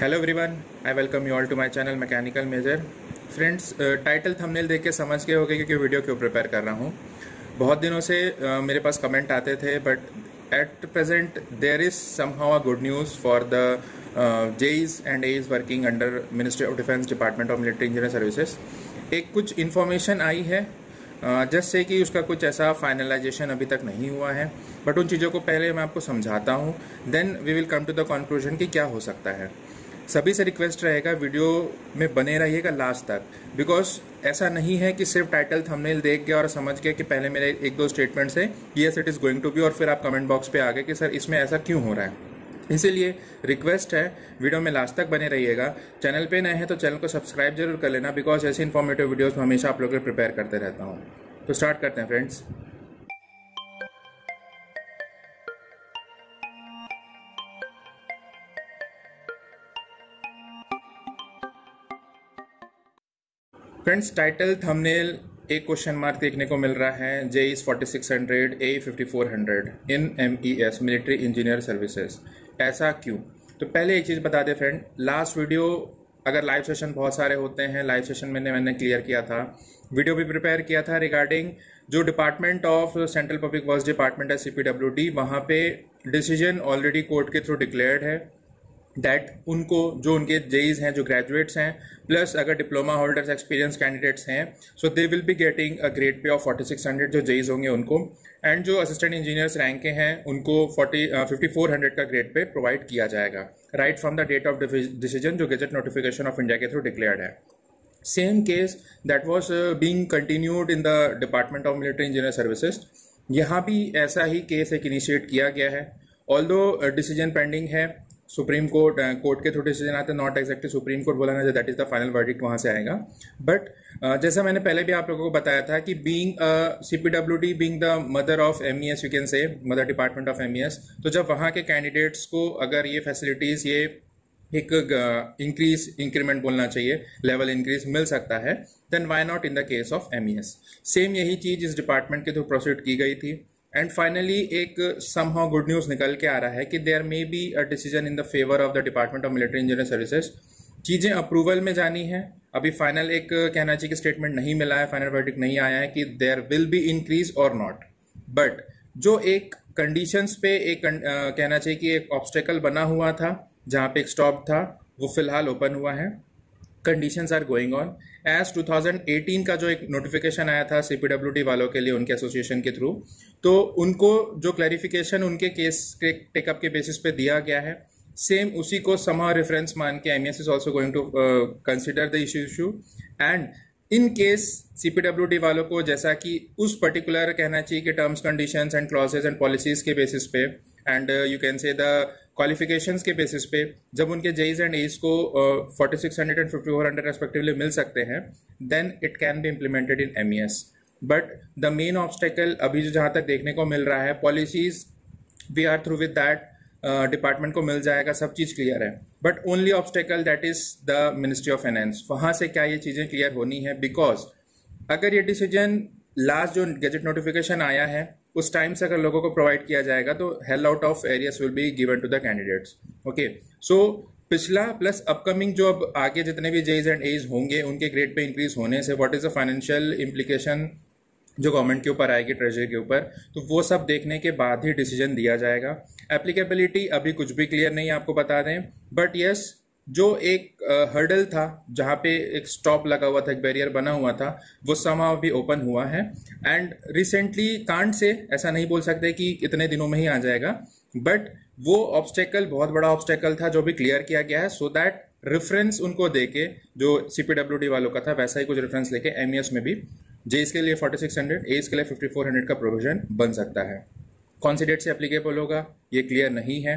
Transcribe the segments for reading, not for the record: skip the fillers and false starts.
Hello everyone, I welcome you all to my channel mechanical major. Friends, title thumbnail देख के समझ गए होंगे कि वीडियो क्यों प्रिपेयर कर रहा हूँ। बहुत दिनों से मेरे पास कमेंट आते थे, but at present there is somehow a good news for the JEs and AEs working under ministry of defence, department of military engineer services. एक कुछ इन्फॉर्मेशन आई है जस्ट से कि उसका कुछ ऐसा फाइनलाइजेशन अभी तक नहीं हुआ है, बट उन चीज़ों को पहले मैं आपको समझाता हूँ, then we will come to the conclusion कि क्या हो सकता है। सभी से रिक्वेस्ट रहेगा वीडियो में बने रहिएगा लास्ट तक, बिकॉज ऐसा नहीं है कि सिर्फ टाइटल थंबनेल देख के और समझ के कि पहले मेरे एक दो स्टेटमेंट्स है yes it is going to be, और फिर आप कमेंट बॉक्स पे आ गए कि सर इसमें ऐसा क्यों हो रहा है। इसीलिए रिक्वेस्ट है वीडियो में लास्ट तक बने रहिएगा। चैनल पे नए हैं तो चैनल को सब्सक्राइब जरूर कर लेना, बिकॉज ऐसे इन्फॉर्मेटिव वीडियोस में हमेशा आप लोग के लिए प्रिपेयर करते रहता हूँ। तो स्टार्ट करते हैं फ्रेंड्स। फ्रेंड्स, टाइटल थंबनेल एक क्वेश्चन मार्क देखने को मिल रहा है, जेईज 4600 ए 5400 इन MES मिलिट्री इंजीनियर सर्विसेज। ऐसा क्यों? तो पहले एक चीज़ बता दें फ्रेंड, लास्ट वीडियो अगर लाइव सेशन बहुत सारे होते हैं, लाइव सेशन में मैंने क्लियर किया था, वीडियो भी प्रिपेयर किया था रिगार्डिंग जो department of central public works department है CPWD, वहाँ पे डिसीजन ऑलरेडी कोर्ट के थ्रू डिक्लेयर्ड है दैट उनको जो उनके जेईज हैं, जो ग्रेजुएट्स हैं, प्लस अगर डिप्लोमा होल्डर्स एक्सपीरियंस कैंडिडेट्स हैं, so they will be getting a grade pay of 4600 जो जेईज होंगे उनको, एंड जो असिस्टेंट इंजीनियर्स रैंक के हैं उनको 5400 का ग्रेड पे प्रोवाइड किया जाएगा right from the date of decision जो गेजेट नोटिफिकेशन ऑफ इंडिया के थ्रू डिक्लेयर्ड है। Same case that was being continued in the department of military engineer services. यहाँ भी ऐसा ही केस एक इनिशिएट किया गया है, ऑल्दो डिसीजन पेंडिंग है। सुप्रीम कोर्ट के थ्रू डिसीजन आता है, नॉट एक्जैक्टली सुप्रीम कोर्ट बोला ना that is the final verdict वहाँ से आएगा। बट जैसा मैंने पहले भी आप लोगों को बताया था कि being CPWD being the mother of MES, you can say mother department of MES, तो जब वहाँ के कैंडिडेट्स को अगर ये फैसिलिटीज़, ये एक इंक्रीमेंट बोलना चाहिए, लेवल इंक्रीज मिल सकता है, then why not in the case of MES। Same यही चीज़ इस डिपार्टमेंट के थ्रू प्रोसीड की गई थी, एंड फाइनली एक समहाउ गुड न्यूज़ निकल के आ रहा है कि there may be a decision in the favour of the department of military engineer services. चीज़ें अप्रूवल में जानी है, अभी फाइनल एक कहना चाहिए कि स्टेटमेंट नहीं मिला है, फाइनल वर्डिक्ट नहीं आया है कि देयर विल बी इंक्रीज और नॉट, बट जो एक कंडीशंस पे एक कहना चाहिए कि एक ऑब्स्टेकल बना हुआ था जहाँ पे एक स्टॉप था, वो फिलहाल ओपन हुआ है। Conditions are going on as 2018 का जो एक नोटिफिकेशन आया था CPWD वालों के लिए उनके एसोसिएशन के थ्रू, तो उनको जो क्लैरिफिकेशन उनके केस के टेकअप के बेसिस पे दिया गया है, सेम उसी को समहाउ रेफरेंस मान के MES is also going to consider the issue and in case CPWD वालों को जैसा कि उस पर्टिकुलर कहना चाहिए कि terms conditions and clauses and policies के बेसिस पे and you can say the qualifications के बेसिस पे जब उनके जेईज एंड एईज को 4600 एंड 5400 रेस्पेक्टिवली मिल सकते हैं, then it can be implemented in MES। But the main obstacle अभी जो जहाँ तक देखने को मिल रहा है, policies we are through with that, department को मिल जाएगा, सब चीज़ क्लियर है, but only obstacle that is the ministry of finance. वहाँ से क्या ये चीज़ें क्लियर होनी है, बिकॉज अगर ये डिसीजन लास्ट जो गेजेट नोटिफिकेशन आया है उस टाइम से अगर लोगों को प्रोवाइड किया जाएगा तो hell out of arrears will be given to the candidates. Okay, so पिछला प्लस अपकमिंग जो अब आगे जितने भी जेईज एंड एईज होंगे उनके ग्रेड पे इंक्रीज होने से what is the financial implication जो गवर्नमेंट के ऊपर आएगी, ट्रेजरी के ऊपर, तो वो सब देखने के बाद ही डिसीजन दिया जाएगा। एप्लीकेबिलिटी अभी कुछ भी क्लियर नहीं, आपको बता दें, बट यस जो एक हर्डल था जहाँ पे एक स्टॉप लगा हुआ था, एक बैरियर बना हुआ था, वो समाव भी ओपन हुआ है। एंड रिसेंटली कांट से ऐसा नहीं बोल सकते कि इतने दिनों में ही आ जाएगा, बट वो ऑब्स्टेकल बहुत बड़ा ऑब्स्टेकल था जो भी क्लियर किया गया है, सो दैट रेफरेंस उनको देके जो CPWD वालों का था वैसा ही कुछ रेफरेंस लेके MES में भी जेईज के लिए 4600, एईज के लिए 5400 का प्रोविजन बन सकता है। कौन सी डेट से एप्लीकेबल होगा ये क्लियर नहीं है,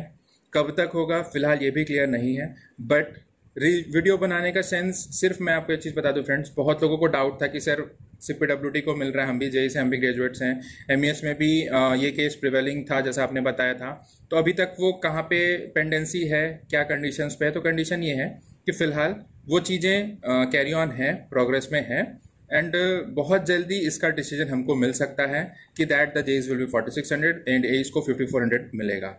कब तक होगा फिलहाल ये भी क्लियर नहीं है, बट वीडियो बनाने का सेंस सिर्फ मैं आपको एक चीज़ बता दूं फ्रेंड्स, बहुत लोगों को डाउट था कि सर CPWD को मिल रहा है, हम भी जेईज हैं, हम भी ग्रेजुएट्स हैं, MES में भी ये केस प्रिवेलिंग था जैसा आपने बताया था, तो अभी तक वो कहाँ पे पेंडेंसी है, क्या कंडीशंस पे है? तो कंडीशन ये है कि फिलहाल वो चीज़ें कैरी ऑन है, प्रोग्रेस में है, एंड बहुत जल्दी इसका डिसीजन हमको मिल सकता है कि that the JEs will be 4600 and AEs को 5400 मिलेगा।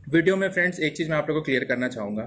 वीडियो में फ्रेंड्स एक चीज़ मैं आप लोगों को क्लियर करना चाहूँगा,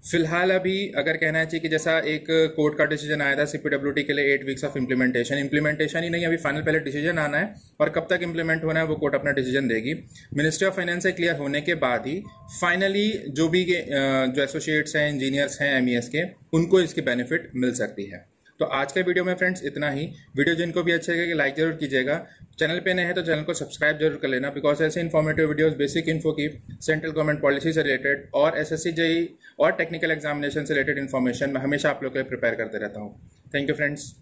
फिलहाल अभी अगर कहना चाहिए कि जैसा एक कोर्ट का डिसीजन आया था सीपीडब्ल्यूडी के लिए 8 वीक्स ऑफ इम्प्लीमेंटेशन ही नहीं, अभी फाइनल पहले डिसीजन आना है और कब तक इम्प्लीमेंट होना है वो कोर्ट अपना डिसीजन देगी। मिनिस्ट्री ऑफ फाइनेंस से क्लियर होने के बाद ही फाइनली जो भी जो एसोसिएट्स हैं, इंजीनियर्स हैं एमईएस के, उनको इसकी बेनिफिट मिल सकती है। तो आज के वीडियो में फ्रेंड्स इतना ही। वीडियो जिनको भी अच्छे लगे लाइक जरूर कीजिएगा, चैनल पे नए हैं तो चैनल को सब्सक्राइब जरूर कर लेना, बिकॉज ऐसे इन्फॉर्मेटिव वीडियोस बेसिक इन्फो की, सेंट्रल गवर्नमेंट पॉलिसी से रिलेटेड और एसएससी जेईई और टेक्निकल एग्जामिनेशन से रिलेटेड इन्फॉर्मेशन मैं हमेशा आप लोग के लिए प्रिपेयर करते रहता हूँ। Thank you friends.